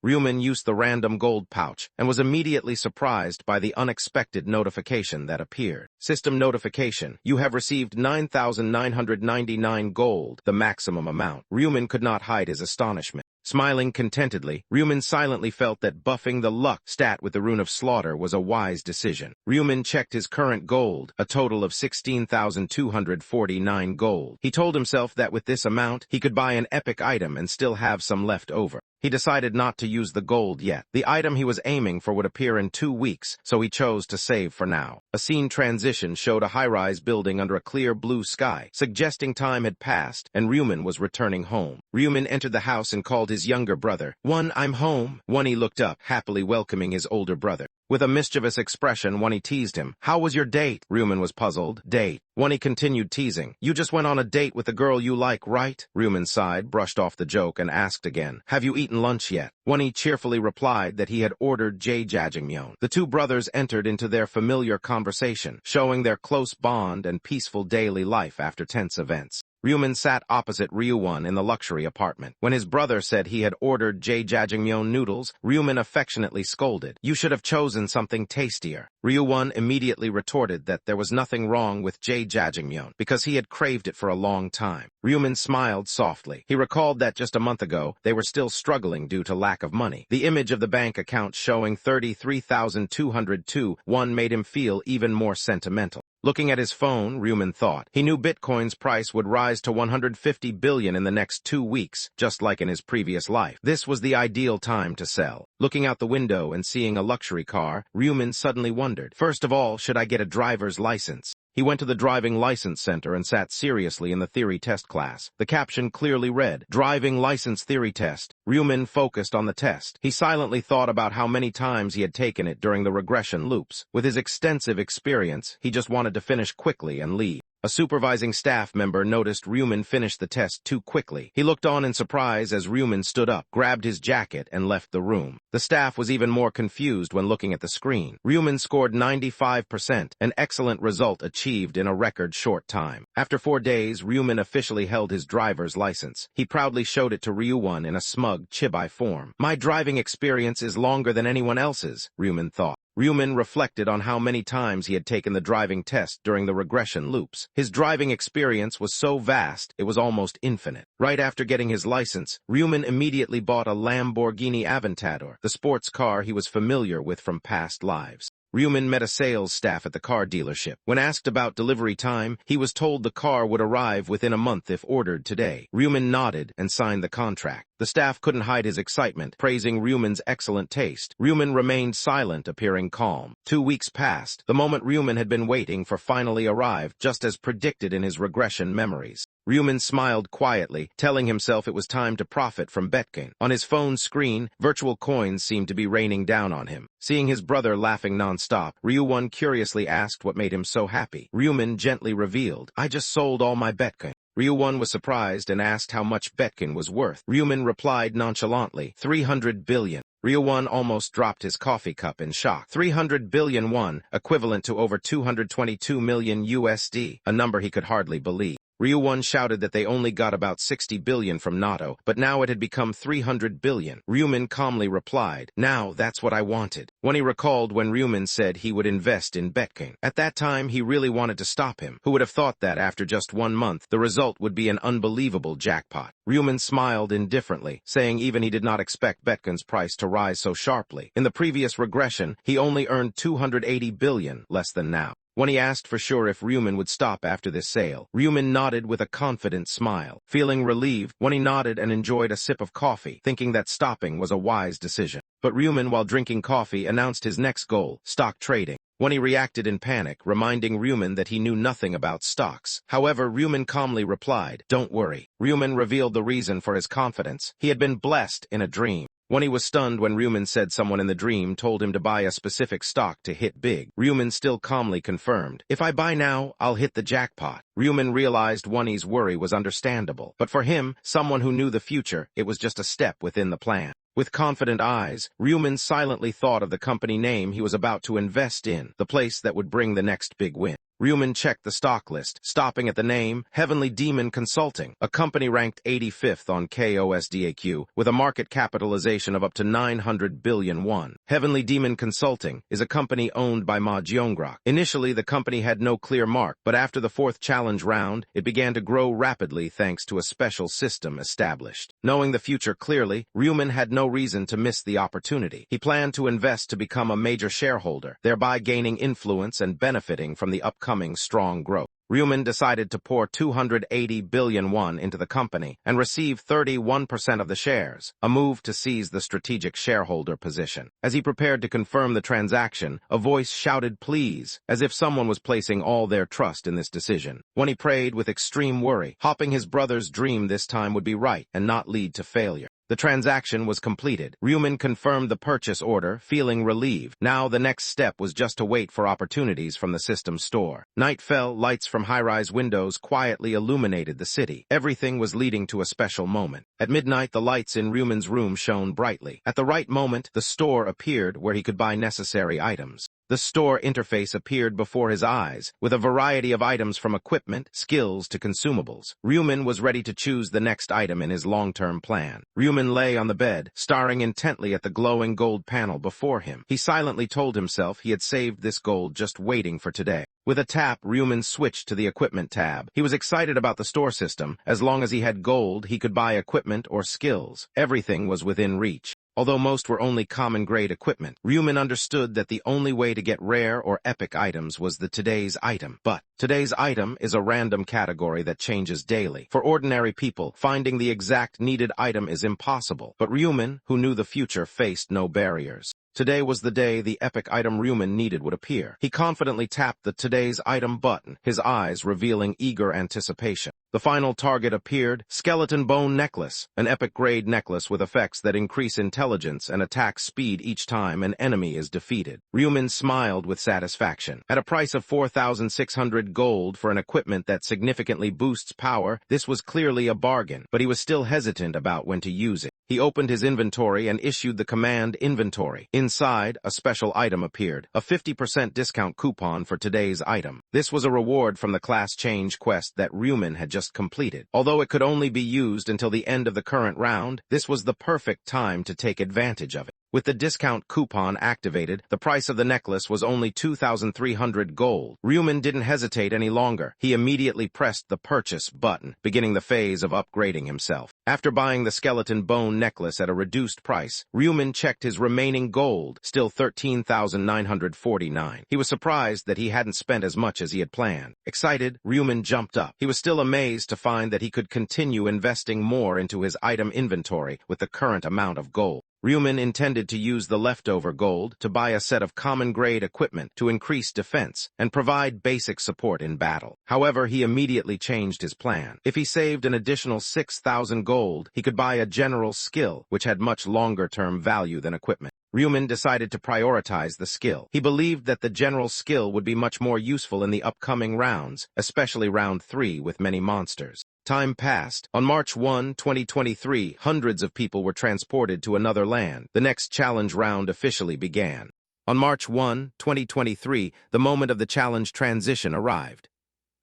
Ryumin used the random gold pouch and was immediately surprised by the unexpected notification that appeared. System notification: you have received 9,999 gold, the maximum amount. Ryumin could not hide his astonishment. Smiling contentedly, Ryumin silently felt that buffing the luck stat with the rune of slaughter was a wise decision. Ryumin checked his current gold, a total of 16,249 gold. He told himself that with this amount, he could buy an epic item and still have some left over. He decided not to use the gold yet. The item he was aiming for would appear in 2 weeks, so he chose to save for now. A scene transition showed a high-rise building under a clear blue sky, suggesting time had passed and Ryumin was returning home. Ryumin entered the house and called his younger brother. "One, I'm home." One-y looked up, happily welcoming his older brother. With a mischievous expression, One-y teased him. "How was your date?" Ryumin was puzzled. "Date?" One-y continued teasing. "You just went on a date with the girl you like, right?" Ryumin sighed, brushed off the joke, and asked again, "Have you eaten lunch yet?" One-y cheerfully replied that he had ordered jjajangmyeon. The two brothers entered into their familiar conversation, showing their close bond and peaceful daily life after tense events. Ryumin sat opposite Ryuwon in the luxury apartment. When his brother said he had ordered jjajangmyeon noodles, Ryumin affectionately scolded. "You should have chosen something tastier." Ryuwon immediately retorted that there was nothing wrong with jjajangmyeon because he had craved it for a long time. Ryumin smiled softly. He recalled that just a month ago, they were still struggling due to lack of money. The image of the bank account showing 33,202 won made him feel even more sentimental. Looking at his phone, Ryumin thought. He knew Bitcoin's price would rise to 150 billion in the next 2 weeks, just like in his previous life. This was the ideal time to sell. Looking out the window and seeing a luxury car, Ryumin suddenly wondered, first of all, should I get a driver's license? He went to the driving license center and sat seriously in the theory test class. The caption clearly read, "Driving License Theory Test." Ryumin focused on the test. He silently thought about how many times he had taken it during the regression loops. With his extensive experience, he just wanted to finish quickly and leave. A supervising staff member noticed Ryumin finished the test too quickly. He looked on in surprise as Ryumin stood up, grabbed his jacket, and left the room. The staff was even more confused when looking at the screen. Ryumin scored 95%, an excellent result achieved in a record short time. After 4 days, Ryumin officially held his driver's license. He proudly showed it to Ryuwon in a smug chibai form. "My driving experience is longer than anyone else's," Ryumin thought. Ryumin reflected on how many times he had taken the driving test during the regression loops. His driving experience was so vast, it was almost infinite. Right after getting his license, Ryumin immediately bought a Lamborghini Aventador, the sports car he was familiar with from past lives. Ryumin met a sales staff at the car dealership. When asked about delivery time, he was told the car would arrive within a month if ordered today. Ryumin nodded and signed the contract. The staff couldn't hide his excitement, praising Ryumin's excellent taste. Ryumin remained silent, appearing calm. 2 weeks passed. The moment Ryumin had been waiting for finally arrived, just as predicted in his regression memories. Ryumin smiled quietly, telling himself it was time to profit from Bitcoin. On his phone screen, virtual coins seemed to be raining down on him. Seeing his brother laughing non-stop, Ryuwon curiously asked what made him so happy. Ryumin gently revealed, "I just sold all my Bitcoin." Ryuwon was surprised and asked how much Bitcoin was worth. Ryumin replied nonchalantly, 300 billion. Ryuwon almost dropped his coffee cup in shock. 300 billion won, equivalent to over 222 million USD, a number he could hardly believe. Ryuwon shouted that they only got about 60 billion from Nato, but now it had become 300 billion. Ryumin calmly replied, "Now that's what I wanted." When he recalled when Ryumin said he would invest in Bitcoin. At that time, he really wanted to stop him. Who would have thought that after just 1 month, the result would be an unbelievable jackpot? Ryumin smiled indifferently, saying even he did not expect Bitcoin's price to rise so sharply. In the previous regression, he only earned 280 billion, less than now. When he asked for sure if Ryumin would stop after this sale, Ryumin nodded with a confident smile. Feeling relieved, when he nodded and enjoyed a sip of coffee, thinking that stopping was a wise decision. But Ryumin, while drinking coffee, announced his next goal, stock trading. When he reacted in panic, reminding Ryumin that he knew nothing about stocks. However, Ryumin calmly replied, "Don't worry." Ryumin revealed the reason for his confidence. He had been blessed in a dream. When he was stunned when Ryumin said someone in the dream told him to buy a specific stock to hit big, Ryumin still calmly confirmed, "If I buy now, I'll hit the jackpot." Ryumin realized Wonny's worry was understandable, but for him, someone who knew the future, it was just a step within the plan. With confident eyes, Ryumin silently thought of the company name he was about to invest in, the place that would bring the next big win. Ryuman checked the stock list, stopping at the name Heavenly Demon Consulting, a company ranked 85th on KOSDAQ with a market capitalization of up to 900 billion won. Heavenly Demon Consulting is a company owned by Ma Jeongrak. Initially, the company had no clear mark, but after the fourth challenge round, it began to grow rapidly thanks to a special system established. Knowing the future clearly, Ryuman had no reason to miss the opportunity. He planned to invest to become a major shareholder, thereby gaining influence and benefiting from the upcoming strong growth. Ryuman decided to pour 280 billion won into the company and receive 31% of the shares, a move to seize the strategic shareholder position. As he prepared to confirm the transaction, a voice shouted please, as if someone was placing all their trust in this decision. When he prayed with extreme worry, hoping his brother's dream this time would be right and not lead to failure. The transaction was completed. Ryuman confirmed the purchase order, feeling relieved. Now the next step was just to wait for opportunities from the system store. Night fell, lights from high-rise windows quietly illuminated the city. Everything was leading to a special moment. At midnight, the lights in Ryuman's room shone brightly. At the right moment, the store appeared where he could buy necessary items. The store interface appeared before his eyes, with a variety of items from equipment, skills to consumables. Ryuman was ready to choose the next item in his long-term plan. Ryuman lay on the bed, staring intently at the glowing gold panel before him. He silently told himself he had saved this gold just waiting for today. With a tap, Ryuman switched to the equipment tab. He was excited about the store system. As long as he had gold, he could buy equipment or skills. Everything was within reach. Although most were only common-grade equipment, Ryuman understood that the only way to get rare or epic items was the today's item. But today's item is a random category that changes daily. For ordinary people, finding the exact needed item is impossible. But Ryuman, who knew the future, faced no barriers. Today was the day the epic item Ryuman needed would appear. He confidently tapped the Today's Item button, his eyes revealing eager anticipation. The final target appeared, Skeleton Bone Necklace, an epic-grade necklace with effects that increase intelligence and attack speed each time an enemy is defeated. Ryuman smiled with satisfaction. At a price of 4,600 gold for an equipment that significantly boosts power, this was clearly a bargain, but he was still hesitant about when to use it. He opened his inventory and issued the command Inventory. Inside, a special item appeared, a 50% discount coupon for today's item. This was a reward from the class change quest that Ryuman had just completed. Although it could only be used until the end of the current round, this was the perfect time to take advantage of it. With the discount coupon activated, the price of the necklace was only 2,300 gold. Ryuman didn't hesitate any longer. He immediately pressed the purchase button, beginning the phase of upgrading himself. After buying the skeleton bone necklace at a reduced price, Ryuman checked his remaining gold, still 13,949. He was surprised that he hadn't spent as much as he had planned. Excited, Ryuman jumped up. He was still amazed to find that he could continue investing more into his item inventory with the current amount of gold. Ryuman intended to use the leftover gold to buy a set of common-grade equipment to increase defense and provide basic support in battle. However, he immediately changed his plan. If he saved an additional 6,000 gold, he could buy a general skill, which had much longer-term value than equipment. Ryuman decided to prioritize the skill. He believed that the general skill would be much more useful in the upcoming rounds, especially round 3 with many monsters. Time passed. On March 1, 2023, hundreds of people were transported to another land. The next challenge round officially began. On March 1, 2023, the moment of the challenge transition arrived.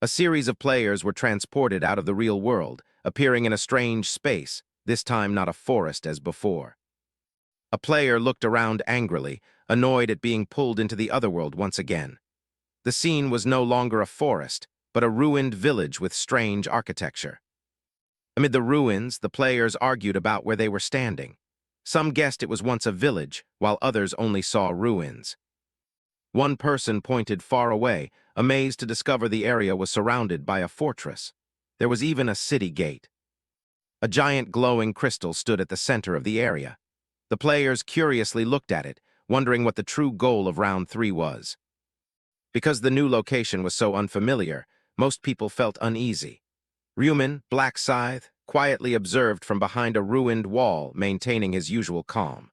A series of players were transported out of the real world, appearing in a strange space, this time not a forest as before. A player looked around angrily, annoyed at being pulled into the otherworld once again. The scene was no longer a forest, but a ruined village with strange architecture. Amid the ruins, the players argued about where they were standing. Some guessed it was once a village, while others only saw ruins. One person pointed far away, amazed to discover the area was surrounded by a fortress. There was even a city gate. A giant glowing crystal stood at the center of the area. The players curiously looked at it, wondering what the true goal of round 3 was. Because the new location was so unfamiliar, most people felt uneasy. Ryuman, Black Scythe, quietly observed from behind a ruined wall, maintaining his usual calm.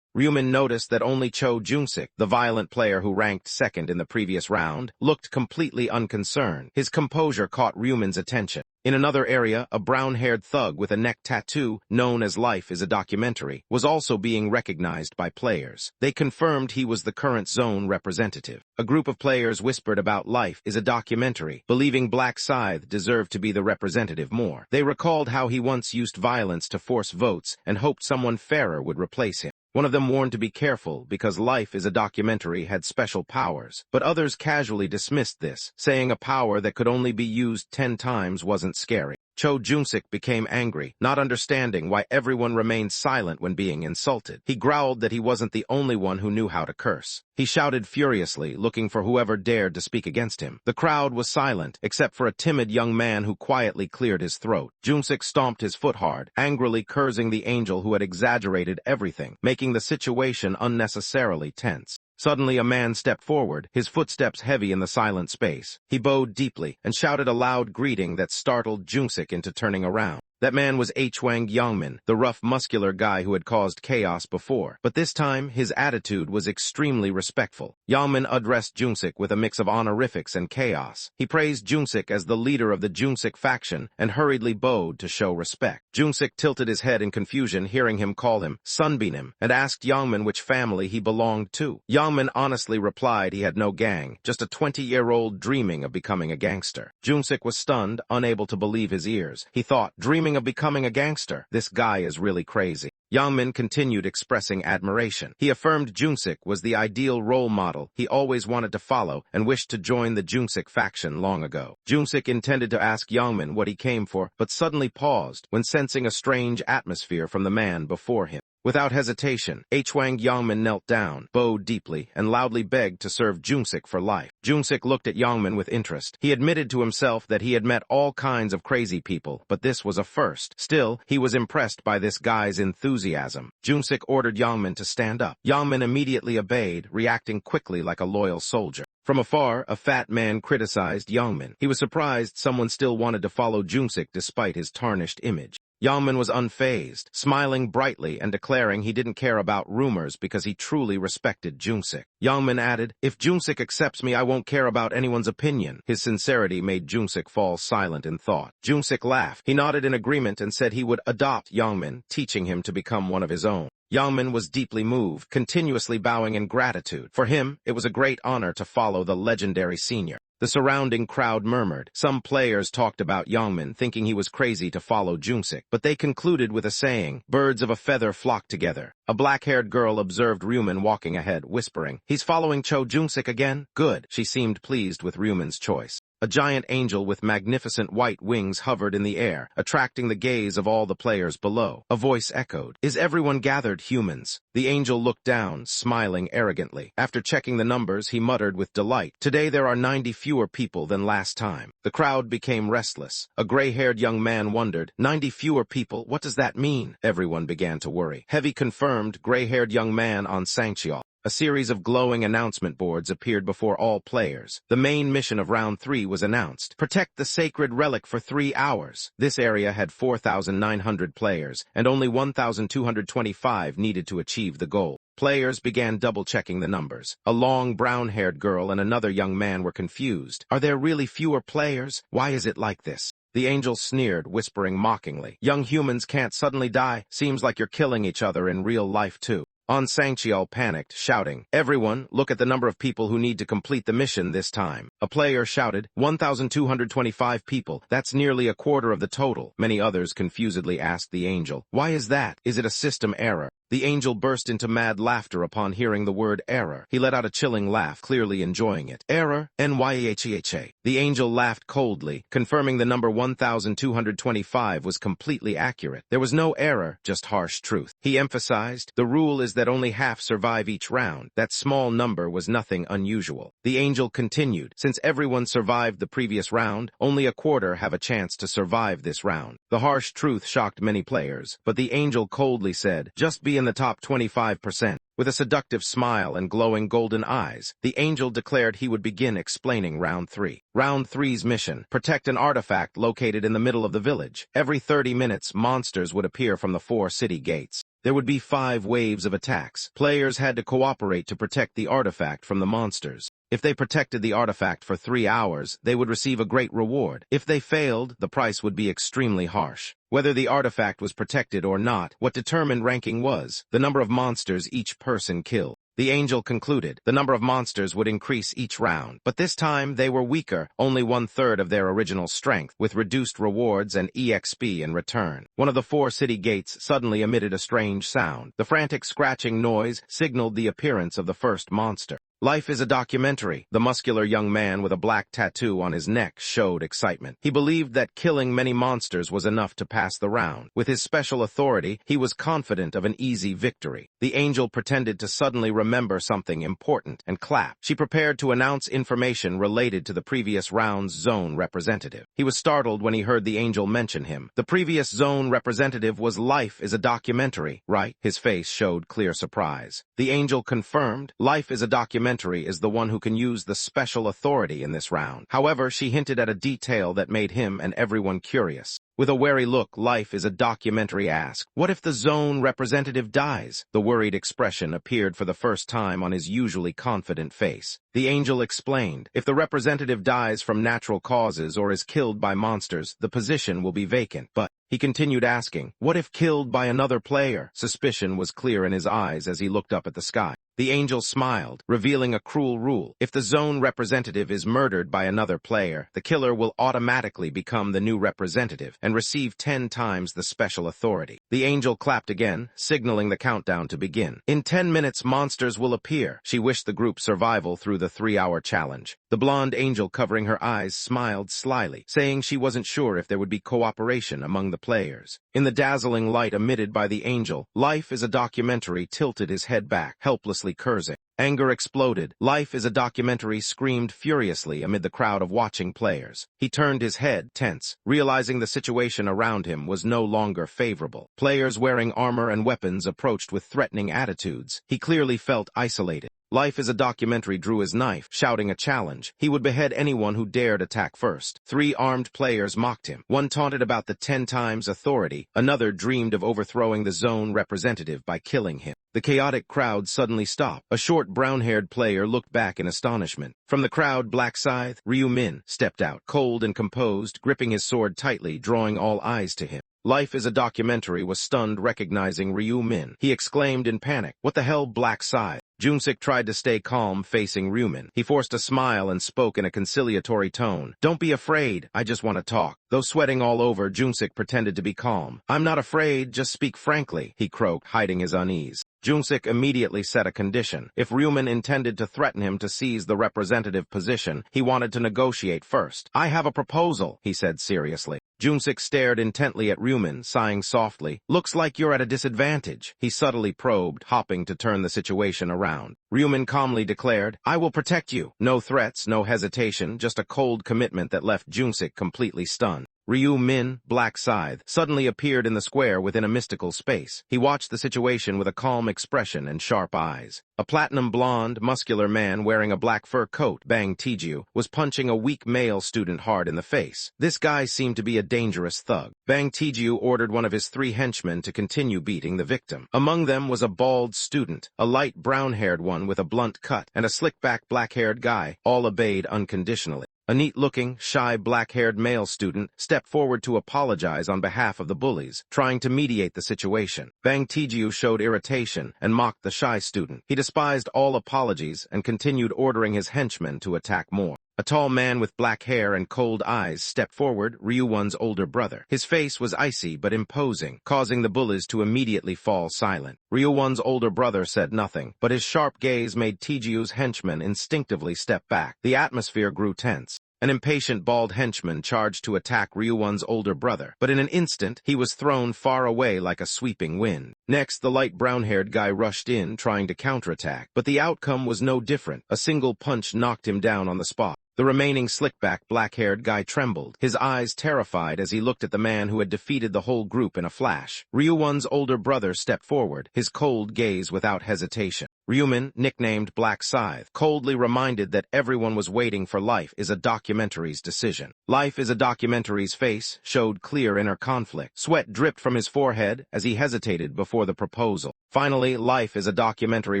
Ryumin noticed that only Cho Jung-sik, the violent player who ranked second in the previous round, looked completely unconcerned. His composure caught Ryumin's attention. In another area, a brown-haired thug with a neck tattoo, known as Life is a Documentary, was also being recognized by players. They confirmed he was the current zone representative. A group of players whispered about Life is a Documentary, believing Black Scythe deserved to be the representative more. They recalled how he once used violence to force votes and hoped someone fairer would replace him. One of them warned to be careful because Life is a Documentary had special powers, but others casually dismissed this, saying a power that could only be used 10 times wasn't scary. Cho Jung-sik became angry, not understanding why everyone remained silent when being insulted. He growled that he wasn't the only one who knew how to curse. He shouted furiously, looking for whoever dared to speak against him. The crowd was silent, except for a timid young man who quietly cleared his throat. Jung-sik stomped his foot hard, angrily cursing the angel who had exaggerated everything, making the situation unnecessarily tense. Suddenly a man stepped forward, his footsteps heavy in the silent space. He bowed deeply and shouted a loud greeting that startled Jung-sik into turning around. That man was Hwang Yongmin, the rough, muscular guy who had caused chaos before. But this time, his attitude was extremely respectful. Yongmin addressed Jung-sik with a mix of honorifics and chaos. He praised Jung-sik as the leader of the Jung-sik faction and hurriedly bowed to show respect. Jung-sik tilted his head in confusion hearing him call him Sunbeam and asked Yongmin which family he belonged to. Yongmin honestly replied he had no gang, just a 20-year-old dreaming of becoming a gangster. Jung-sik was stunned, unable to believe his ears. He thought, dreaming of becoming a gangster? This guy is really crazy. Yongmin continued expressing admiration. He affirmed Jung-sik was the ideal role model he always wanted to follow and wished to join the Jung-sik faction long ago. Jung-sik intended to ask Yongmin what he came for, but suddenly paused when sensing a strange atmosphere from the man before him. Without hesitation, Hwang Yongmin knelt down, bowed deeply, and loudly begged to serve Jung-sik for life. Jung-sik looked at Yongmin with interest. He admitted to himself that he had met all kinds of crazy people, but this was a first. Still, he was impressed by this guy's enthusiasm. Jung-sik ordered Yongmin to stand up. Yongmin immediately obeyed, reacting quickly like a loyal soldier. From afar, a fat man criticized Yongmin. He was surprised someone still wanted to follow Jung-sik despite his tarnished image. Yongmin was unfazed, smiling brightly and declaring he didn't care about rumors because he truly respected Jung-sik. Yongmin added, if Jung-sik accepts me, I won't care about anyone's opinion. His sincerity made Jung-sik fall silent in thought. Jung-sik laughed. He nodded in agreement and said he would adopt Yongmin, teaching him to become one of his own. Yongmin was deeply moved, continuously bowing in gratitude. For him, it was a great honor to follow the legendary senior. The surrounding crowd murmured. Some players talked about Yongmin, thinking he was crazy to follow Jung-sik, but they concluded with a saying, birds of a feather flock together. A black-haired girl observed Ryumin walking ahead, whispering, he's following Cho Jung-sik again? Good. She seemed pleased with Ryumin's choice. A giant angel with magnificent white wings hovered in the air, attracting the gaze of all the players below. A voice echoed, is everyone gathered, humans? The angel looked down, smiling arrogantly. After checking the numbers, he muttered with delight, today there are 90 fewer people than last time. The crowd became restless. A gray-haired young man wondered, 90 fewer people, what does that mean? Everyone began to worry. Heavy confirmed, gray-haired young man on Sancheol. A series of glowing announcement boards appeared before all players. The main mission of Round 3 was announced. Protect the sacred relic for 3 hours. This area had 4,900 players, and only 1,225 needed to achieve the goal. Players began double-checking the numbers. A long, brown-haired girl and another young man were confused. Are there really fewer players? Why is it like this? The angel sneered, whispering mockingly, young humans can't suddenly die. Seems like you're killing each other in real life, too. On Sancheol panicked, shouting, everyone, look at the number of people who need to complete the mission this time. A player shouted, 1,225 people. That's nearly a quarter of the total. Many others confusedly asked the angel, why is that? Is it a system error? The angel burst into mad laughter upon hearing the word error. He let out a chilling laugh, clearly enjoying it. Error? N-Y-A-H-E-H-A. The angel laughed coldly, confirming the number 1,225 was completely accurate. There was no error, just harsh truth. He emphasized, the rule is that only half survive each round. That small number was nothing unusual. The angel continued, since everyone survived the previous round, only a quarter have a chance to survive this round. The harsh truth shocked many players, but the angel coldly said, just be in the top 25%. With a seductive smile and glowing golden eyes, the angel declared he would begin explaining Round 3. Round 3's mission, protect an artifact located in the middle of the village. Every 30 minutes, monsters would appear from the 4 city gates. There would be 5 waves of attacks. Players had to cooperate to protect the artifact from the monsters. If they protected the artifact for 3 hours, they would receive a great reward. If they failed, the price would be extremely harsh. Whether the artifact was protected or not, what determined ranking was the number of monsters each person killed. The angel concluded the number of monsters would increase each round, but this time they were weaker, only 1/3 of their original strength, with reduced rewards and EXP in return. One of the 4 city gates suddenly emitted a strange sound. The frantic scratching noise signaled the appearance of the first monster. Life is a documentary. The muscular young man with a black tattoo on his neck showed excitement. He believed that killing many monsters was enough to pass the round. With his special authority, he was confident of an easy victory. The angel pretended to suddenly remember something important and clapped. She prepared to announce information related to the previous round's zone representative. He was startled when he heard the angel mention him. The previous zone representative was Life is a documentary, right? His face showed clear surprise. The angel confirmed, Life is a documentary is the one who can use the special authority in this round. However, she hinted at a detail that made him and everyone curious. With a wary look, Life is a documentary asked, "What if the zone representative dies?" The worried expression appeared for the first time on his usually confident face. The angel explained, "If the representative dies from natural causes or is killed by monsters, the position will be vacant." But he continued asking, "What if killed by another player?" Suspicion was clear in his eyes as he looked up at the sky. The angel smiled, revealing a cruel rule. If the zone representative is murdered by another player, the killer will automatically become the new representative and receive 10 times the special authority. The angel clapped again, signaling the countdown to begin. In 10 minutes, monsters will appear. She wished the group survival through the 3-hour challenge. The blonde angel covering her eyes smiled slyly, saying she wasn't sure if there would be cooperation among the players. In the dazzling light emitted by the angel, Life is a documentary tilted his head back, helplessly cursing. Anger exploded. Life is a documentary screamed furiously amid the crowd of watching players. He turned his head, tense, realizing the situation around him was no longer favorable. Players wearing armor and weapons approached with threatening attitudes. He clearly felt isolated. Life is a documentary drew his knife, shouting a challenge. He would behead anyone who dared attack first. 3 armed players mocked him. One taunted about the 10 times authority. Another dreamed of overthrowing the zone representative by killing him. The chaotic crowd suddenly stopped. A short brown-haired player looked back in astonishment. From the crowd, Black Scythe, Ryu Min, stepped out, cold and composed, gripping his sword tightly, drawing all eyes to him. Life is a documentary was stunned recognizing Ryu Min. He exclaimed in panic, "What the hell, Black Scythe?" Junsik tried to stay calm, facing Ryumin. He forced a smile and spoke in a conciliatory tone. "Don't be afraid, I just want to talk." Though sweating all over, Junsik pretended to be calm. "I'm not afraid, just speak frankly," he croaked, hiding his unease. Junsik immediately set a condition. If Ryumin intended to threaten him to seize the representative position, he wanted to negotiate first. "I have a proposal," he said seriously. Junsik stared intently at Ryumin, sighing softly. "Looks like you're at a disadvantage." He subtly probed, hopping to turn the situation around. Ryumin calmly declared, "I will protect you." No threats, no hesitation, just a cold commitment that left Junsik completely stunned. Ryu Min, Black Scythe, suddenly appeared in the square within a mystical space. He watched the situation with a calm expression and sharp eyes. A platinum blonde, muscular man wearing a black fur coat, Bang Tiju, was punching a weak male student hard in the face. This guy seemed to be a dangerous thug. Bang Tiju ordered one of his 3 henchmen to continue beating the victim. Among them was a bald student, a light brown-haired one with a blunt cut, and a slick-back black-haired guy. All obeyed unconditionally. A neat-looking, shy, black-haired male student stepped forward to apologize on behalf of the bullies, trying to mediate the situation. Bang Tiju showed irritation and mocked the shy student. He despised all apologies and continued ordering his henchmen to attack more. A tall man with black hair and cold eyes stepped forward, Ryuwon's older brother. His face was icy but imposing, causing the bullies to immediately fall silent. Ryuwon's older brother said nothing, but his sharp gaze made Tiju's henchmen instinctively step back. The atmosphere grew tense. An impatient bald henchman charged to attack Ryuwon's older brother, but in an instant, he was thrown far away like a sweeping wind. Next, the light brown-haired guy rushed in, trying to counterattack, but the outcome was no different. A single punch knocked him down on the spot. The remaining slick-back, black-haired guy trembled, his eyes terrified as he looked at the man who had defeated the whole group in a flash. Ryuwon's older brother stepped forward, his cold gaze without hesitation. Ryumin, nicknamed Black Scythe, coldly reminded that everyone was waiting for Life is a Documentary's decision. Life is a Documentary's face showed clear inner conflict. Sweat dripped from his forehead as he hesitated before the proposal. Finally, Life is a Documentary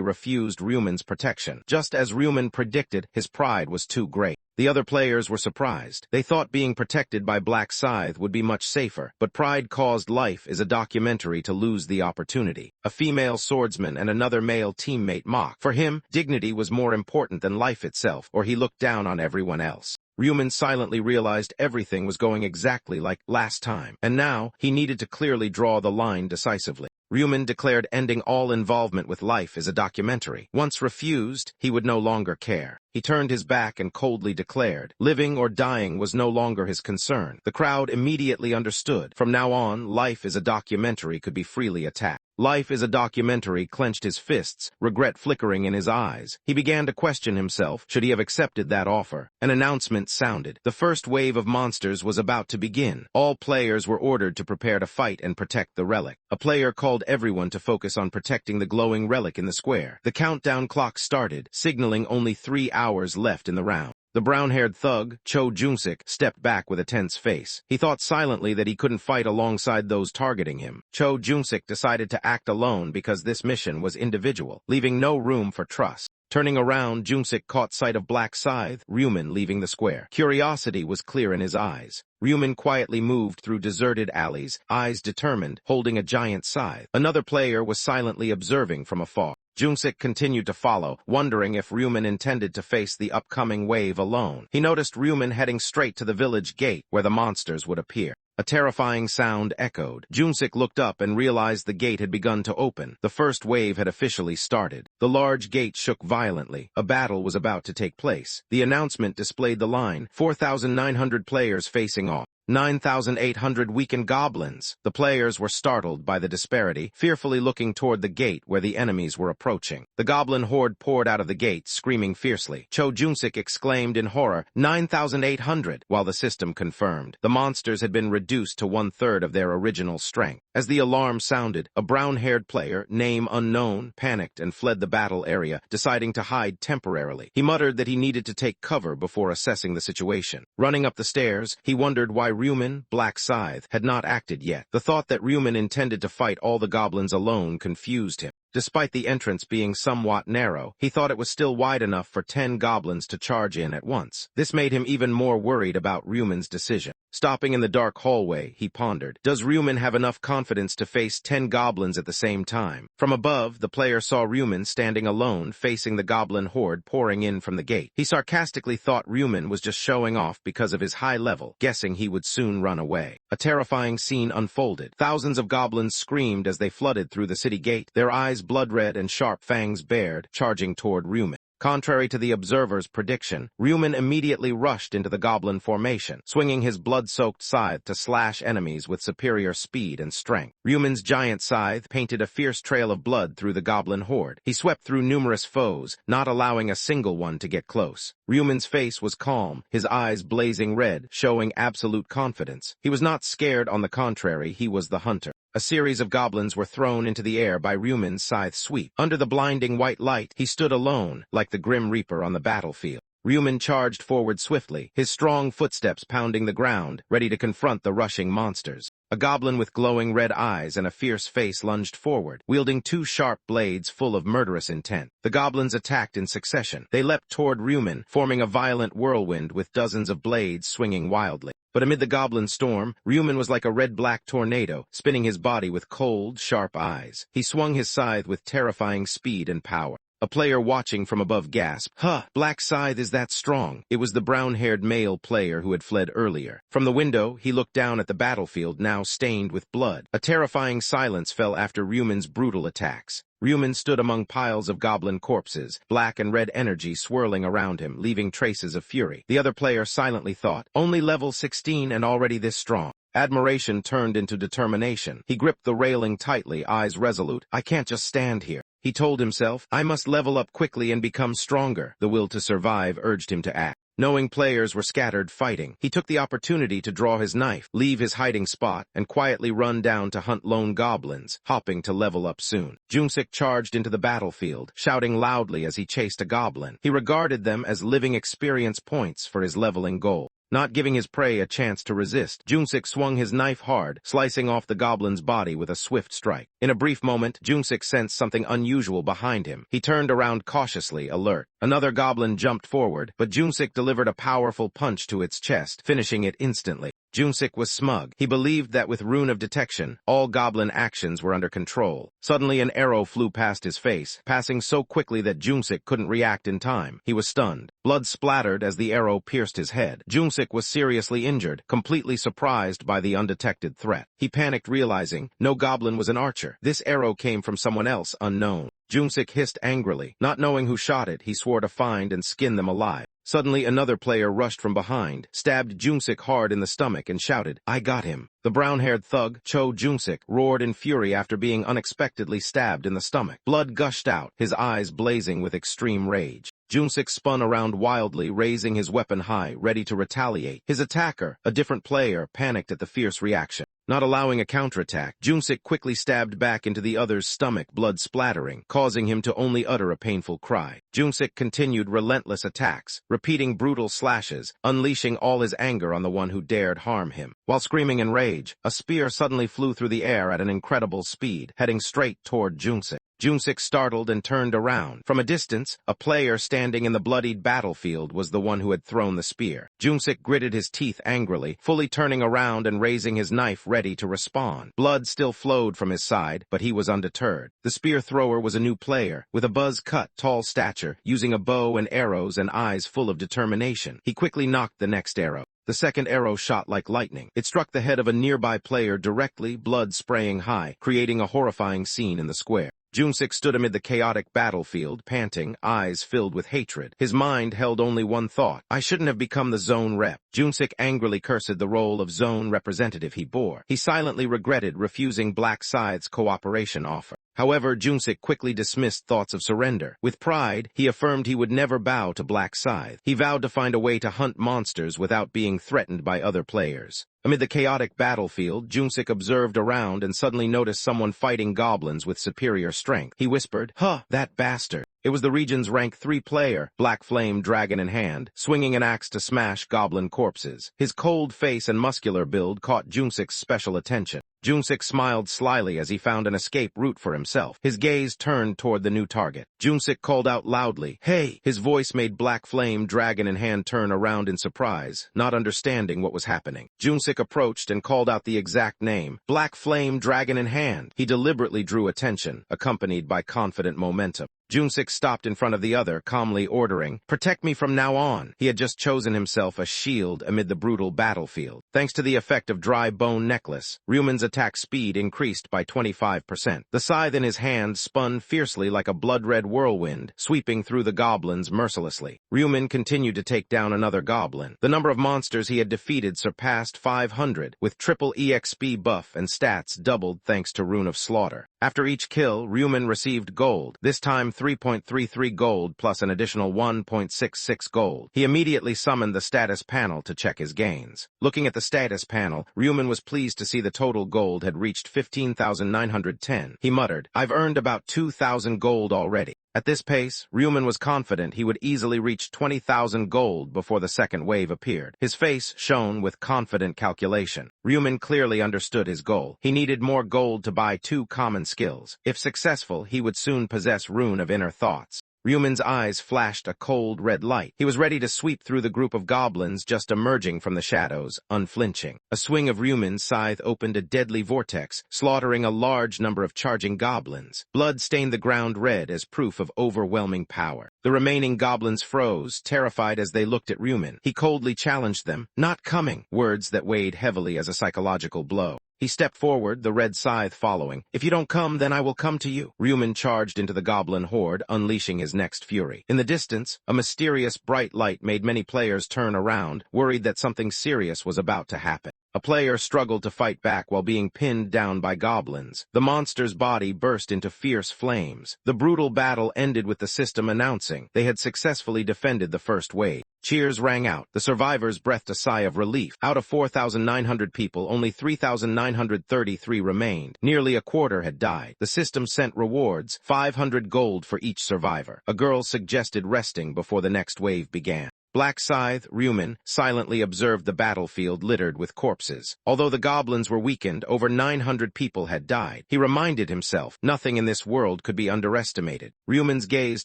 refused Ryumin's protection. Just as Ryumin predicted, his pride was too great. The other players were surprised. They thought being protected by Black Scythe would be much safer, but pride caused Life is a Documentary to lose the opportunity. A female swordsman and another male teammate mocked. For him, dignity was more important than life itself, or he looked down on everyone else. Ryumin silently realized everything was going exactly like last time, and now he needed to clearly draw the line decisively. Ryumin declared ending all involvement with Life is a Documentary. Once refused, he would no longer care. He turned his back and coldly declared, living or dying was no longer his concern. The crowd immediately understood. From now on, Life is a Documentary could be freely attacked. Life is a Documentary clenched his fists, regret flickering in his eyes. He began to question himself, should he have accepted that offer? An announcement sounded. The first wave of monsters was about to begin. All players were ordered to prepare to fight and protect the relic. A player called everyone to focus on protecting the glowing relic in the square. The countdown clock started, signaling only 3 hours left in the round. The brown-haired thug, Cho Jung-sik, stepped back with a tense face. He thought silently that he couldn't fight alongside those targeting him. Cho Jung-sik decided to act alone because this mission was individual, leaving no room for trust. Turning around, Jung-sik caught sight of Black Scythe, Ryumin leaving the square. Curiosity was clear in his eyes. Ryumin quietly moved through deserted alleys, eyes determined, holding a giant scythe. Another player was silently observing from afar. Jung-sik continued to follow, wondering if Ryumin intended to face the upcoming wave alone. He noticed Ryumin heading straight to the village gate, where the monsters would appear. A terrifying sound echoed. Jung-sik looked up and realized the gate had begun to open. The first wave had officially started. The large gate shook violently. A battle was about to take place. The announcement displayed the line, 4,900 players facing off. 9,800 weakened goblins. The players were startled by the disparity, fearfully looking toward the gate where the enemies were approaching. The goblin horde poured out of the gate, screaming fiercely. Cho Jung-sik exclaimed in horror, 9,800, while the system confirmed. The monsters had been reduced to 1/3 of their original strength. As the alarm sounded, a brown-haired player, name unknown, panicked and fled the battle area, deciding to hide temporarily. He muttered that he needed to take cover before assessing the situation. Running up the stairs, he wondered why Ryumin, Black Scythe, had not acted yet. The thought that Ryumin intended to fight all the goblins alone confused him. Despite the entrance being somewhat narrow, he thought it was still wide enough for 10 goblins to charge in at once. This made him even more worried about Ryumin's decision. Stopping in the dark hallway, he pondered, does Ryumin have enough confidence to face 10 goblins at the same time? From above, the player saw Ryumin standing alone, facing the goblin horde pouring in from the gate. He sarcastically thought Ryumin was just showing off because of his high level, guessing he would soon run away. A terrifying scene unfolded. Thousands of goblins screamed as they flooded through the city gate, their eyes blood-red and sharp fangs bared, charging toward Ryumin. Contrary to the observer's prediction, Ryumin immediately rushed into the goblin formation, swinging his blood-soaked scythe to slash enemies with superior speed and strength. Ryumin's giant scythe painted a fierce trail of blood through the goblin horde. He swept through numerous foes, not allowing a single one to get close. Ryumin's face was calm, his eyes blazing red, showing absolute confidence. He was not scared, on the contrary, he was the hunter. A series of goblins were thrown into the air by Ryumin's scythe sweep. Under the blinding white light, he stood alone, like the Grim Reaper on the battlefield. Ryumin charged forward swiftly, his strong footsteps pounding the ground, ready to confront the rushing monsters. A goblin with glowing red eyes and a fierce face lunged forward, wielding 2 sharp blades full of murderous intent. The goblins attacked in succession. They leapt toward Ryumin, forming a violent whirlwind with dozens of blades swinging wildly. But amid the goblin storm, Ryumin was like a red-black tornado, spinning his body with cold, sharp eyes. He swung his scythe with terrifying speed and power. A player watching from above gasped, "Huh, Black Scythe is that strong." It was the brown-haired male player who had fled earlier. From the window, he looked down at the battlefield now stained with blood. A terrifying silence fell after Ryumin's brutal attacks. Ryumin stood among piles of goblin corpses, black and red energy swirling around him, leaving traces of fury. The other player silently thought, only level 16 and already this strong. Admiration turned into determination. He gripped the railing tightly, eyes resolute. I can't just stand here. He told himself, I must level up quickly and become stronger. The will to survive urged him to act. Knowing players were scattered fighting, he took the opportunity to draw his knife, leave his hiding spot, and quietly run down to hunt lone goblins, hoping to level up soon. Junseok charged into the battlefield, shouting loudly as he chased a goblin. He regarded them as living experience points for his leveling goal. Not giving his prey a chance to resist, Junseok swung his knife hard, slicing off the goblin's body with a swift strike. In a brief moment, Junseok sensed something unusual behind him. He turned around cautiously, alert. Another goblin jumped forward, but Junseok delivered a powerful punch to its chest, finishing it instantly. Junseok was smug. He believed that with Rune of Detection, all goblin actions were under control. Suddenly an arrow flew past his face, passing so quickly that Junseok couldn't react in time. He was stunned. Blood splattered as the arrow pierced his head. Junseok was seriously injured, completely surprised by the undetected threat. He panicked, realizing no goblin was an archer. This arrow came from someone else unknown. Junseok hissed angrily. Not knowing who shot it, he swore to find and skin them alive. Suddenly, another player rushed from behind, stabbed Junseok hard in the stomach, and shouted, "I got him." The brown-haired thug, Cho Junseok, roared in fury after being unexpectedly stabbed in the stomach. Blood gushed out, his eyes blazing with extreme rage. Junseok spun around wildly, raising his weapon high, ready to retaliate. His attacker, a different player, panicked at the fierce reaction. Not allowing a counterattack, Junseok quickly stabbed back into the other's stomach, blood splattering, causing him to only utter a painful cry. Junseok continued relentless attacks, repeating brutal slashes, unleashing all his anger on the one who dared harm him. While screaming in rage, a spear suddenly flew through the air at an incredible speed, heading straight toward Junseok. Junseok startled and turned around. From a distance, a player standing in the bloodied battlefield was the one who had thrown the spear. Junseok gritted his teeth angrily, fully turning around and raising his knife ready to respond. Blood still flowed from his side, but he was undeterred. The spear thrower was a new player, with a buzz-cut, tall stature, using a bow and arrows and eyes full of determination. He quickly knocked the next arrow. The second arrow shot like lightning. It struck the head of a nearby player directly, blood spraying high, creating a horrifying scene in the square. Junseok stood amid the chaotic battlefield, panting, eyes filled with hatred. His mind held only one thought: I shouldn't have become the zone rep. Junseok angrily cursed the role of zone representative he bore. He silently regretted refusing Black Scythe's cooperation offer. However, Junseok quickly dismissed thoughts of surrender. With pride, he affirmed he would never bow to Black Scythe. He vowed to find a way to hunt monsters without being threatened by other players. Amid the chaotic battlefield, Junseok observed around and suddenly noticed someone fighting goblins with superior strength. He whispered, "Huh, that bastard." It was the region's rank 3 player, Black Flame Dragon in hand, swinging an axe to smash goblin corpses. His cold face and muscular build caught Junseok's special attention. Junseok smiled slyly as he found an escape route for himself. His gaze turned toward the new target. Junseok called out loudly, "Hey!" His voice made Black Flame Dragon in hand turn around in surprise, not understanding what was happening. Junseok approached and called out the exact name, Black Flame Dragon in hand. He deliberately drew attention, accompanied by confident momentum. Junseok stopped in front of the other, calmly ordering, "Protect me from now on." He had just chosen himself a shield amid the brutal battlefield. Thanks to the effect of Dry Bone Necklace, Ryuman's attack speed increased by 25%. The scythe in his hand spun fiercely like a blood-red whirlwind, sweeping through the goblins mercilessly. Ryuman continued to take down another goblin. The number of monsters he had defeated surpassed 500, with triple EXP buff and stats doubled thanks to Rune of Slaughter. After each kill, Ryuman received gold, this time 3.33 gold plus an additional 1.66 gold. He immediately summoned the status panel to check his gains. Looking at the status panel, Ryuman was pleased to see the total gold had reached 15,910. He muttered, "I've earned about 2,000 gold already." At this pace, Ryuman was confident he would easily reach 20,000 gold before the second wave appeared. His face shone with confident calculation. Ryuman clearly understood his goal. He needed more gold to buy 2 common skills. If successful, he would soon possess Rune of Inner Thoughts. Ryuman's eyes flashed a cold red light. He was ready to sweep through the group of goblins just emerging from the shadows, unflinching. A swing of Ryuman's scythe opened a deadly vortex, slaughtering a large number of charging goblins. Blood stained the ground red as proof of overwhelming power. The remaining goblins froze, terrified as they looked at Ryuman. He coldly challenged them, "Not coming," words that weighed heavily as a psychological blow. He stepped forward, the red scythe following. "If you don't come, then I will come to you." Ryuman charged into the goblin horde, unleashing his next fury. In the distance, a mysterious bright light made many players turn around, worried that something serious was about to happen. A player struggled to fight back while being pinned down by goblins. The monster's body burst into fierce flames. The brutal battle ended with the system announcing they had successfully defended the first wave. Cheers rang out. The survivors breathed a sigh of relief. Out of 4,900 people, only 3,933 remained. Nearly a quarter had died. The system sent rewards, 500 gold for each survivor. A girl suggested resting before the next wave began. Black Scythe, Ryumin, silently observed the battlefield littered with corpses. Although the goblins were weakened, over 900 people had died. He reminded himself, nothing in this world could be underestimated. Ryumin's gaze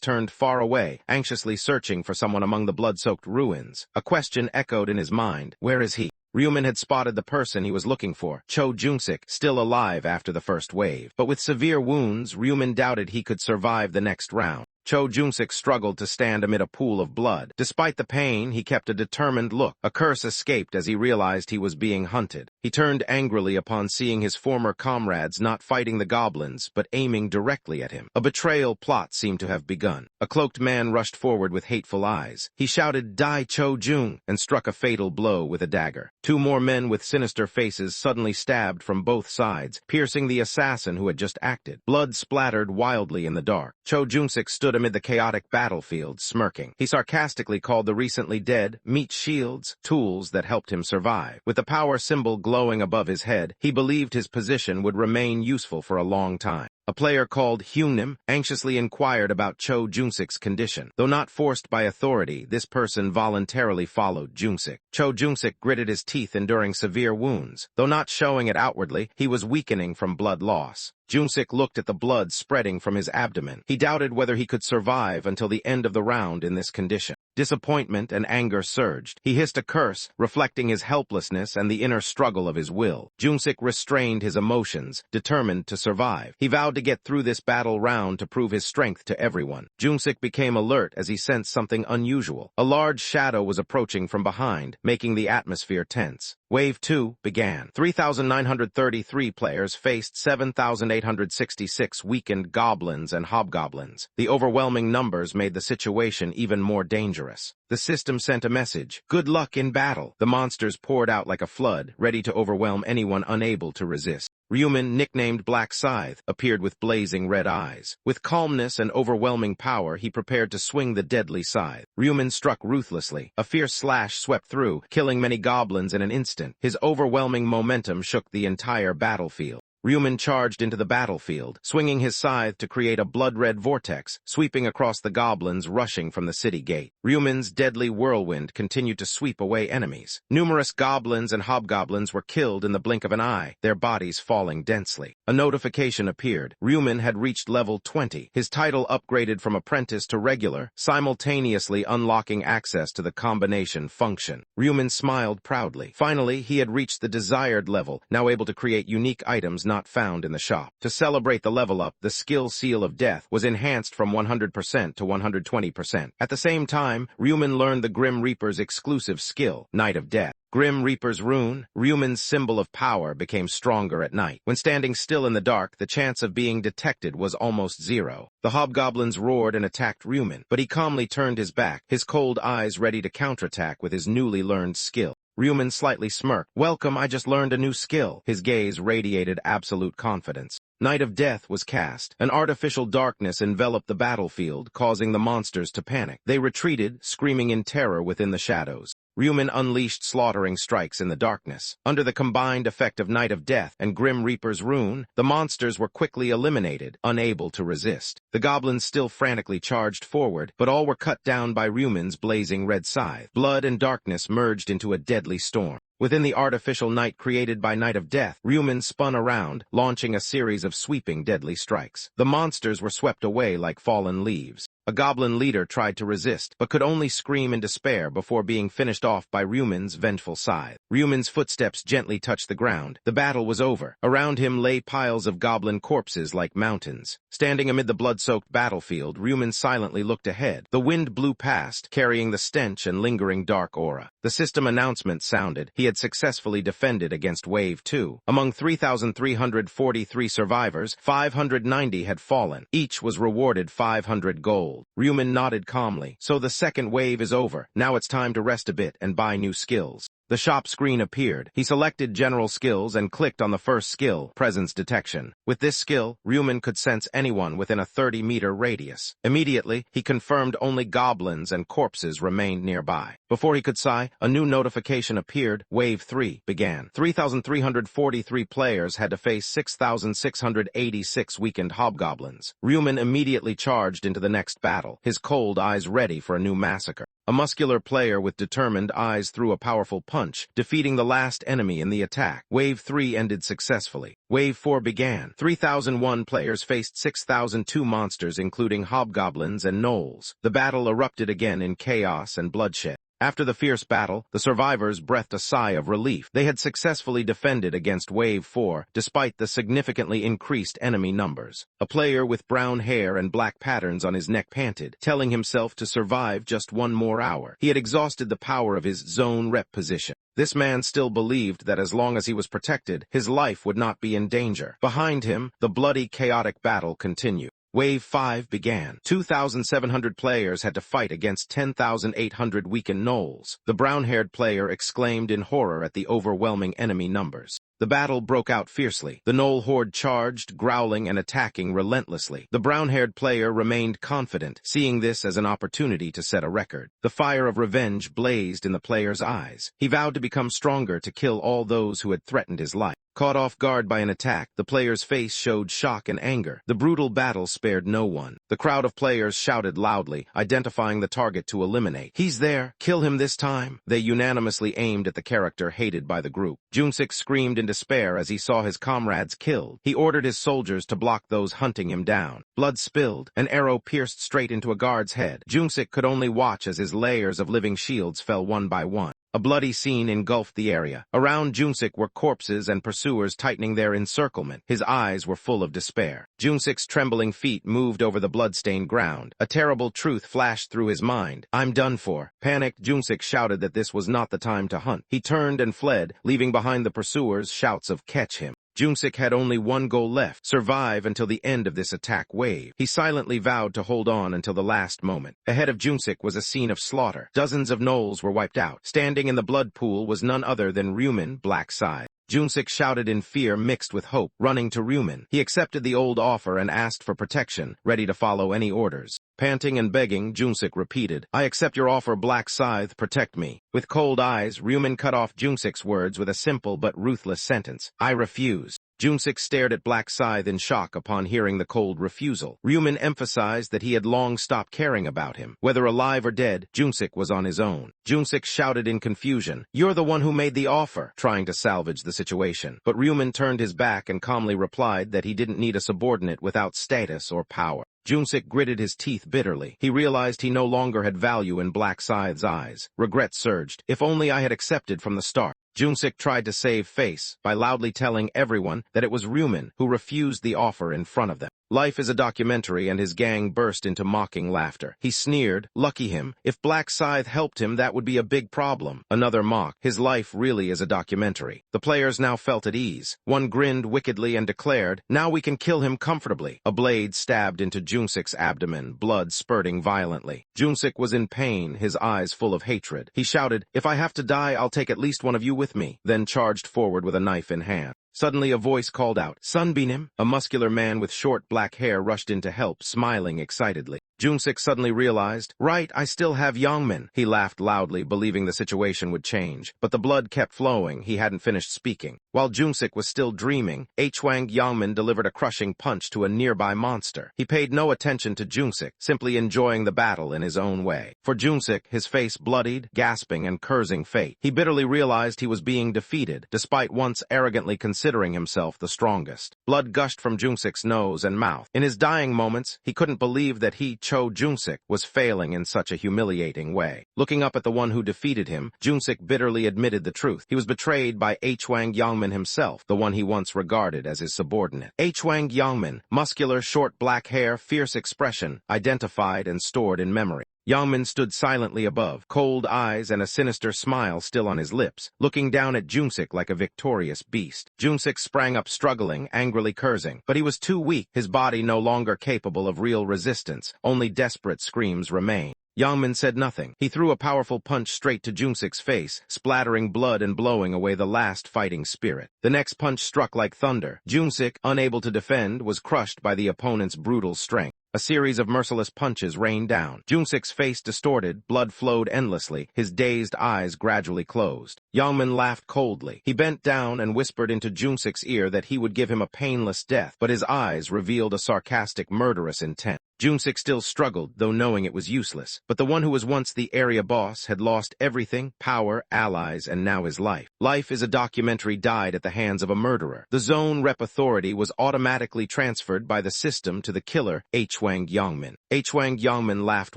turned far away, anxiously searching for someone among the blood-soaked ruins. A question echoed in his mind, where is he? Ryumin had spotted the person he was looking for, Cho Jungsik, still alive after the first wave. But with severe wounds, Ryumin doubted he could survive the next round. Cho Jungsik struggled to stand amid a pool of blood. Despite the pain, he kept a determined look. A curse escaped as he realized he was being hunted. He turned angrily upon seeing his former comrades not fighting the goblins, but aiming directly at him. A betrayal plot seemed to have begun. A cloaked man rushed forward with hateful eyes. He shouted, "Die Cho Jung," and struck a fatal blow with a dagger. Two more men with sinister faces suddenly stabbed from both sides, piercing the assassin who had just acted. Blood splattered wildly in the dark. Cho Jungsik stood amid the chaotic battlefield, smirking. He sarcastically called the recently dead meat shields, tools that helped him survive. With the power symbol glowing above his head, he believed his position would remain useful for a long time. A player called Hyunim anxiously inquired about Cho Jungsik's condition. Though not forced by authority, this person voluntarily followed Jungsik. Cho Jungsik gritted his teeth, enduring severe wounds. Though not showing it outwardly, he was weakening from blood loss. Jungsik looked at the blood spreading from his abdomen. He doubted whether he could survive until the end of the round in this condition. Disappointment and anger surged. He hissed a curse, reflecting his helplessness and the inner struggle of his will. Jungsik restrained his emotions, determined to survive. He vowed to get through this battle round to prove his strength to everyone. Jungsik became alert as he sensed something unusual. A large shadow was approaching from behind, making the atmosphere tense. Wave 2 began. 3,933 players faced 7,866 weakened goblins and hobgoblins. The overwhelming numbers made the situation even more dangerous. The system sent a message, "Good luck in battle." The monsters poured out like a flood, ready to overwhelm anyone unable to resist. Ryumin, nicknamed Black Scythe, appeared with blazing red eyes. With calmness and overwhelming power, he prepared to swing the deadly scythe. Ryumin struck ruthlessly. A fierce slash swept through, killing many goblins in an instant. His overwhelming momentum shook the entire battlefield. Ryumin charged into the battlefield, swinging his scythe to create a blood-red vortex, sweeping across the goblins rushing from the city gate. Ryumin's deadly whirlwind continued to sweep away enemies. Numerous goblins and hobgoblins were killed in the blink of an eye, their bodies falling densely. A notification appeared. Ryumin had reached level 20, his title upgraded from apprentice to regular, simultaneously unlocking access to the combination function. Ryumin smiled proudly. Finally, he had reached the desired level, now able to create unique items not found in the shop. To celebrate the level up, the skill seal of death was enhanced from 100% to 120%. At the same time, Ryumin learned the Grim Reaper's exclusive skill, Night of Death. Grim Reaper's rune, Ryumin's symbol of power, became stronger at night. When standing still in the dark, the chance of being detected was almost zero. The hobgoblins roared and attacked Ryumin, but he calmly turned his back, his cold eyes ready to counterattack with his newly learned skill. Ryumin slightly smirked. "Welcome, I just learned a new skill." His gaze radiated absolute confidence. Night of Death was cast. An artificial darkness enveloped the battlefield, causing the monsters to panic. They retreated, screaming in terror within the shadows. Ryumin unleashed slaughtering strikes in the darkness. Under the combined effect of Night of Death and Grim Reaper's rune, the monsters were quickly eliminated, unable to resist. The goblins still frantically charged forward, but all were cut down by Ryumin's blazing red scythe. Blood and darkness merged into a deadly storm. Within the artificial night created by Night of Death, Ryumin spun around, launching a series of sweeping deadly strikes. The monsters were swept away like fallen leaves. A goblin leader tried to resist, but could only scream in despair before being finished off by Ryumin's vengeful scythe. Ryumin's footsteps gently touched the ground. The battle was over. Around him lay piles of goblin corpses like mountains. Standing amid the blood-soaked battlefield, Ryumin silently looked ahead. The wind blew past, carrying the stench and lingering dark aura. The system announcement sounded. He had successfully defended against Wave 2. Among 3,343 survivors, 590 had fallen. Each was rewarded 500 gold. Ryumin nodded calmly. "So the second wave is over. Now it's time to rest a bit and buy new skills." The shop screen appeared. He selected General Skills and clicked on the first skill, Presence Detection. With this skill, Ryuman could sense anyone within a 30-meter radius. Immediately, he confirmed only goblins and corpses remained nearby. Before he could sigh, a new notification appeared. Wave 3 began. 3,343 players had to face 6,686 weakened hobgoblins. Ryuman immediately charged into the next battle, his cold eyes ready for a new massacre. A muscular player with determined eyes threw a powerful punch, defeating the last enemy in the attack. Wave 3 ended successfully. Wave 4 began. 3,001 players faced 6,002 monsters, including hobgoblins and gnolls. The battle erupted again in chaos and bloodshed. After the fierce battle, the survivors breathed a sigh of relief. They had successfully defended against Wave 4, despite the significantly increased enemy numbers. A player with brown hair and black patterns on his neck panted, telling himself to survive just one more hour. He had exhausted the power of his zone rep position. This man still believed that as long as he was protected, his life would not be in danger. Behind him, the bloody, chaotic battle continued. Wave 5 began. 2,700 players had to fight against 10,800 weakened gnolls. The brown-haired player exclaimed in horror at the overwhelming enemy numbers. The battle broke out fiercely. The gnoll horde charged, growling and attacking relentlessly. The brown-haired player remained confident, seeing this as an opportunity to set a record. The fire of revenge blazed in the player's eyes. He vowed to become stronger to kill all those who had threatened his life. Caught off guard by an attack, the player's face showed shock and anger. The brutal battle spared no one. The crowd of players shouted loudly, identifying the target to eliminate. "He's there! Kill him this time!" They unanimously aimed at the character hated by the group. Junsik screamed in despair as he saw his comrades killed. He ordered his soldiers to block those hunting him down. Blood spilled. An arrow pierced straight into a guard's head. Junsik could only watch as his layers of living shields fell one by one. A bloody scene engulfed the area. Around Junsik were corpses and pursuers tightening their encirclement. His eyes were full of despair. Junsik's trembling feet moved over the blood-stained ground. A terrible truth flashed through his mind. "I'm done for." Panicked, Junsik shouted that this was not the time to hunt. He turned and fled, leaving behind the pursuers shouts of "Catch him." Junsik had only one goal left: survive until the end of this attack wave. He silently vowed to hold on until the last moment. Ahead of Junsik was a scene of slaughter. Dozens of gnolls were wiped out. Standing in the blood pool was none other than Ryuman, Black Scythe. Junsik shouted in fear mixed with hope, running to Ryuman. He accepted the old offer and asked for protection, ready to follow any orders. Panting and begging, Junsik repeated, "I accept your offer, Black Scythe, protect me." With cold eyes, Ryuman cut off Junsik's words with a simple but ruthless sentence: "I refuse." Junsik stared at Black Scythe in shock upon hearing the cold refusal. Ryuman emphasized that he had long stopped caring about him. Whether alive or dead, Junsik was on his own. Junsik shouted in confusion, "You're the one who made the offer," trying to salvage the situation. But Ryuman turned his back and calmly replied that he didn't need a subordinate without status or power. Junsik gritted his teeth bitterly. He realized he no longer had value in Black Scythe's eyes. Regret surged. "If only I had accepted from the start." Junsik tried to save face by loudly telling everyone that it was Ryuman who refused the offer in front of them. Life is a documentary, and his gang burst into mocking laughter. He sneered, "Lucky him. If Black Scythe helped him, that would be a big problem." Another mock. "His life really is a documentary." The players now felt at ease. One grinned wickedly and declared, "Now we can kill him comfortably." A blade stabbed into Junsik's abdomen, blood spurting violently. Junsik was in pain, his eyes full of hatred. He shouted, "If I have to die, I'll take at least one of you with me," then charged forward with a knife in hand. Suddenly a voice called out, "Sunbeam!" A muscular man with short black hair rushed in to help, smiling excitedly. Junsik suddenly realized, "Right, I still have Yangmin." He laughed loudly, believing the situation would change. But the blood kept flowing. He hadn't finished speaking. While Junsik was still dreaming, Hwang Yangmin delivered a crushing punch to a nearby monster. He paid no attention to Junsik, simply enjoying the battle in his own way. For Junsik, his face bloodied, gasping and cursing fate. He bitterly realized he was being defeated, despite once arrogantly considering himself the strongest. Blood gushed from Junsik's nose and mouth. In his dying moments, he couldn't believe that he, Cho Junsik, was failing in such a humiliating way. Looking up at the one who defeated him, Junsik bitterly admitted the truth. He was betrayed by Hwang Yangmin himself, the one he once regarded as his subordinate. Hwang Yangmin, muscular, short black hair, fierce expression, identified and stored in memory. Yangmin stood silently above, cold eyes and a sinister smile still on his lips, looking down at Junsik like a victorious beast. Junsik sprang up struggling, angrily cursing, but he was too weak, his body no longer capable of real resistance. Only desperate screams remained. Yangmin said nothing. He threw a powerful punch straight to Junsik's face, splattering blood and blowing away the last fighting spirit. The next punch struck like thunder. Junsik, unable to defend, was crushed by the opponent's brutal strength. A series of merciless punches rained down. Junsik's face distorted, blood flowed endlessly, his dazed eyes gradually closed. Yangmin laughed coldly. He bent down and whispered into Junsik's ear that he would give him a painless death, but his eyes revealed a sarcastic, murderous intent. Junsik still struggled, though knowing it was useless. But the one who was once the area boss had lost everything, power, allies, and now his life. Life is a documentary died at the hands of a murderer. The zone rep authority was automatically transferred by the system to the killer, Hwang Yangmin. Hwang Yangmin laughed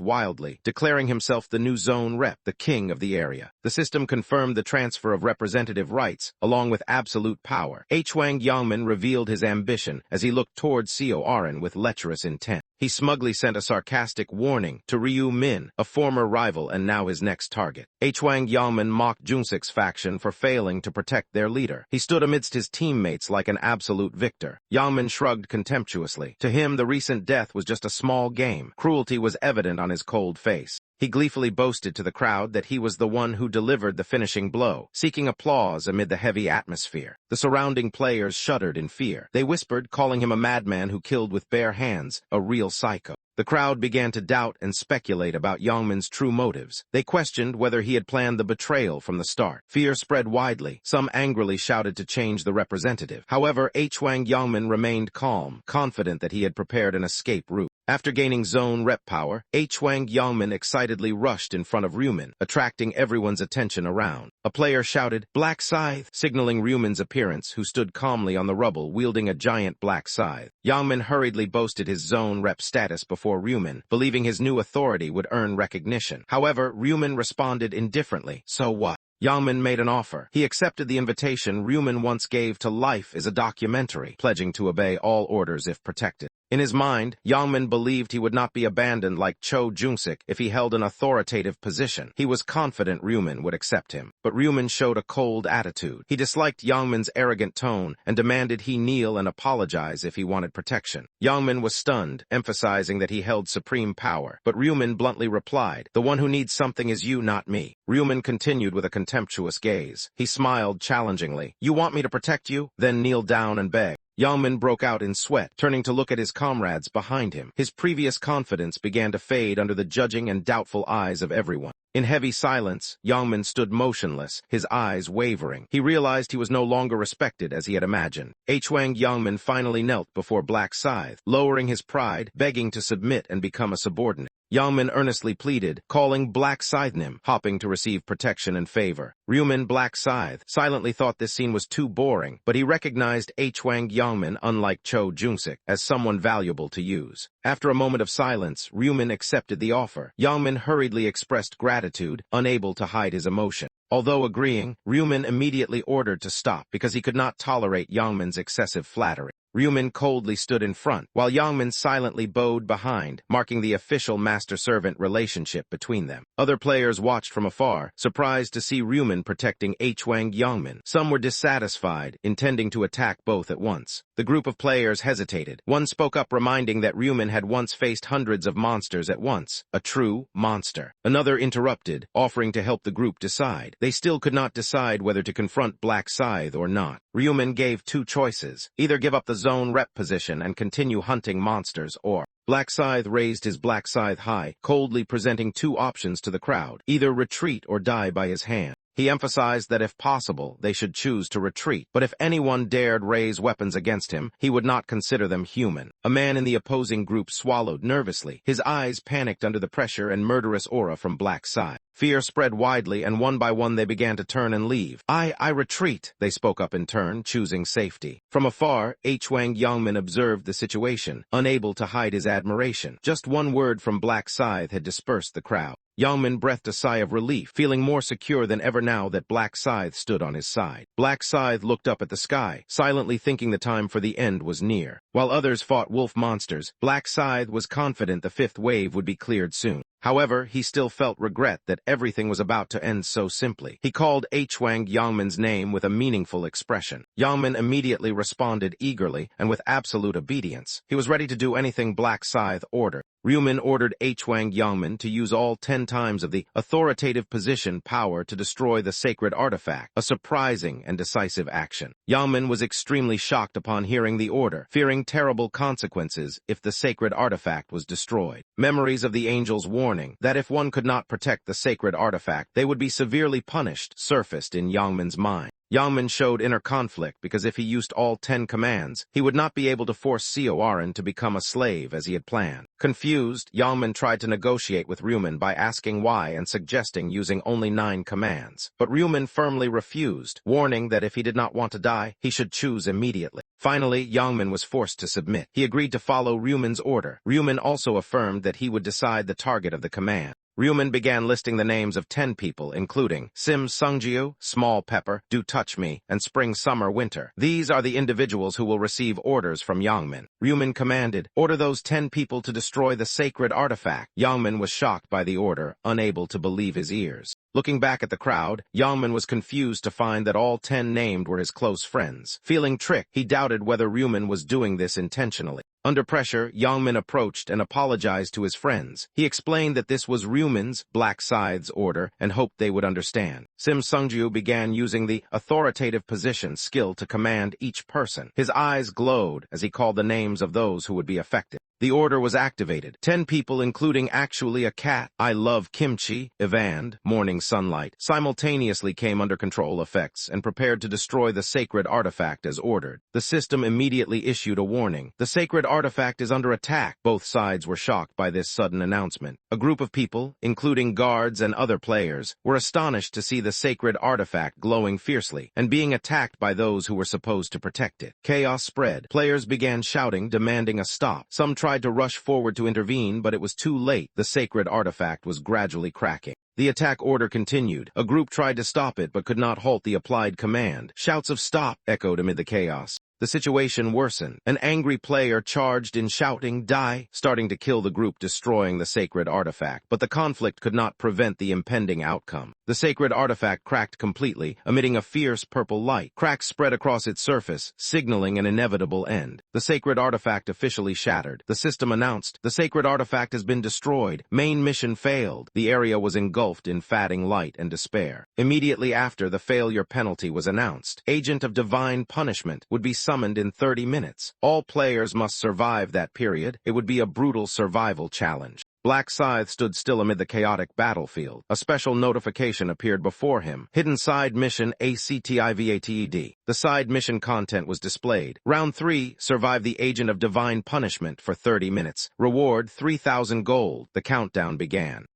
wildly, declaring himself the new zone rep, the king of the area. The system confirmed the transfer of representative rights, along with absolute power. Hwang Yangmin revealed his ambition as he looked toward Cohort with lecherous intent. He smugly sent a sarcastic warning to Ryu Min, a former rival and now his next target. Hwang Yangmin mocked Junsik's faction for failing to protect their leader. He stood amidst his teammates like an absolute victor. Yangmin shrugged contemptuously. To him, the recent death was just a small game. Cruelty was evident on his cold face. He gleefully boasted to the crowd that he was the one who delivered the finishing blow, seeking applause amid the heavy atmosphere. The surrounding players shuddered in fear. They whispered, calling him a madman who killed with bare hands, a real psycho. The crowd began to doubt and speculate about Yangmin's true motives. They questioned whether he had planned the betrayal from the start. Fear spread widely. Some angrily shouted to change the representative. However, Hwang Yangmin remained calm, confident that he had prepared an escape route. After gaining zone rep power, Hwang Yangmin excitedly rushed in front of Ryumin, attracting everyone's attention around. A player shouted, "Black Scythe," signaling Ryumin's appearance, who stood calmly on the rubble wielding a giant black scythe. Yangmin hurriedly boasted his zone rep status before Ryumin, believing his new authority would earn recognition. However, Ryumin responded indifferently. So what? Yangmin made an offer. He accepted the invitation Ryumin once gave to Life is a Documentary, pledging to obey all orders if protected. In his mind, Yangmin believed he would not be abandoned like Cho Junsik if he held an authoritative position. He was confident Ryumin would accept him. But Ryumin showed a cold attitude. He disliked Yangmin's arrogant tone and demanded he kneel and apologize if he wanted protection. Yangmin was stunned, emphasizing that he held supreme power. But Ryumin bluntly replied, "The one who needs something is you, not me." Ryumin continued with a contemptuous gaze. He smiled challengingly. "You want me to protect you? Then kneel down and beg." Yangmin broke out in sweat, turning to look at his comrades behind him. His previous confidence began to fade under the judging and doubtful eyes of everyone. In heavy silence, Yangmin stood motionless, his eyes wavering. He realized he was no longer respected as he had imagined. Hwang Yangmin finally knelt before Black Scythe, lowering his pride, begging to submit and become a subordinate. Yangmin earnestly pleaded, calling Black Scythenim, hopping to receive protection and favor. Ryumin Black Scythe silently thought this scene was too boring, but he recognized Hwang Yangmin, unlike Cho Junsik, as someone valuable to use. After a moment of silence, Ryumin accepted the offer. Yangmin hurriedly expressed gratitude, unable to hide his emotion. Although agreeing, Ryumin immediately ordered to stop because he could not tolerate Yangmin's excessive flattery. Ryumin coldly stood in front, while Yangmin silently bowed behind, marking the official master-servant relationship between them. Other players watched from afar, surprised to see Ryumin protecting Hwang Yangmin. Some were dissatisfied, intending to attack both at once. The group of players hesitated. One spoke up reminding that Ryumin had once faced hundreds of monsters at once, a true monster. Another interrupted, offering to help the group decide. They still could not decide whether to confront Black Scythe or not. Ryumin gave two choices: either give up the zone rep position and continue hunting monsters, or Black Scythe raised his black scythe high, coldly presenting two options to the crowd: either retreat or die by his hand. He emphasized that if possible, they should choose to retreat, but if anyone dared raise weapons against him, he would not consider them human. A man in the opposing group swallowed nervously. His eyes panicked under the pressure and murderous aura from Black Scythe. Fear spread widely, and one by one they began to turn and leave. I retreat, they spoke up in turn, choosing safety. From afar, Hwang Yangmin observed the situation, unable to hide his admiration. Just one word from Black Scythe had dispersed the crowd. Yangmin breathed a sigh of relief, feeling more secure than ever now that Black Scythe stood on his side. Black Scythe looked up at the sky, silently thinking the time for the end was near. While others fought wolf monsters, Black Scythe was confident the fifth wave would be cleared soon. However, he still felt regret that everything was about to end so simply. He called Hwang Yangmin's name with a meaningful expression. Yangmin immediately responded eagerly and with absolute obedience. He was ready to do anything Black Scythe ordered. Ryumin ordered Hwang Yangmin to use all 10 times of the authoritative position power to destroy the sacred artifact, a surprising and decisive action. Yangmin was extremely shocked upon hearing the order, fearing terrible consequences if the sacred artifact was destroyed. Memories of the angel's warning that if one could not protect the sacred artifact, they would be severely punished surfaced in Yangmin's mind. Yangmin showed inner conflict because if he used all 10 commands, he would not be able to force Seoarin to become a slave as he had planned. Confused, Yangmin tried to negotiate with Ryumin by asking why and suggesting using only 9 commands. But Ryumin firmly refused, warning that if he did not want to die, he should choose immediately. Finally, Yangmin was forced to submit. He agreed to follow Ryumin's order. Ryumin also affirmed that he would decide the target of the command. Ryumin began listing the names of 10 people, including Sim Sungjiu, Small Pepper, Do Touch Me, and Spring Summer Winter. These are the individuals who will receive orders from Yangmin. Ryumin commanded, order those 10 people to destroy the sacred artifact. Yangmin was shocked by the order, unable to believe his ears. Looking back at the crowd, Yangmin was confused to find that all 10 named were his close friends. Feeling tricked, he doubted whether Ryumin was doing this intentionally. Under pressure, Yangmin approached and apologized to his friends. He explained that this was Ryumin's, Black Scythe's order, and hoped they would understand. Sim Sungju began using the authoritative position skill to command each person. His eyes glowed as he called the names of those who would be affected. The order was activated. 10 people, including actually a cat, I Love Kimchi, Evand, Morning Sunlight, simultaneously came under control effects and prepared to destroy the sacred artifact as ordered. The system immediately issued a warning. The sacred artifact is under attack. Both sides were shocked by this sudden announcement. A group of people, including guards and other players, were astonished to see the sacred artifact glowing fiercely and being attacked by those who were supposed to protect it. Chaos spread. Players began shouting, demanding a stop. Some tried to rush forward to intervene, but it was too late. The sacred artifact was gradually cracking. The attack order continued. A group tried to stop it but could not halt the applied command. Shouts of stop echoed amid the chaos. The situation worsened. An angry player charged in shouting, die, starting to kill the group destroying the sacred artifact. But the conflict could not prevent the impending outcome. The sacred artifact cracked completely, emitting a fierce purple light. Cracks spread across its surface, signaling an inevitable end. The sacred artifact officially shattered. The system announced, the sacred artifact has been destroyed. Main mission failed. The area was engulfed in fading light and despair. Immediately after, the failure penalty was announced. Agent of Divine Punishment would be summoned in 30 minutes. All players must survive that period. It would be a brutal survival challenge. Black Scythe stood still amid the chaotic battlefield. A special notification appeared before him. Hidden Side Mission ACTIVATED. The side mission content was displayed. Round 3, survive the Agent of Divine Punishment for 30 minutes. Reward 3,000 gold. The countdown began.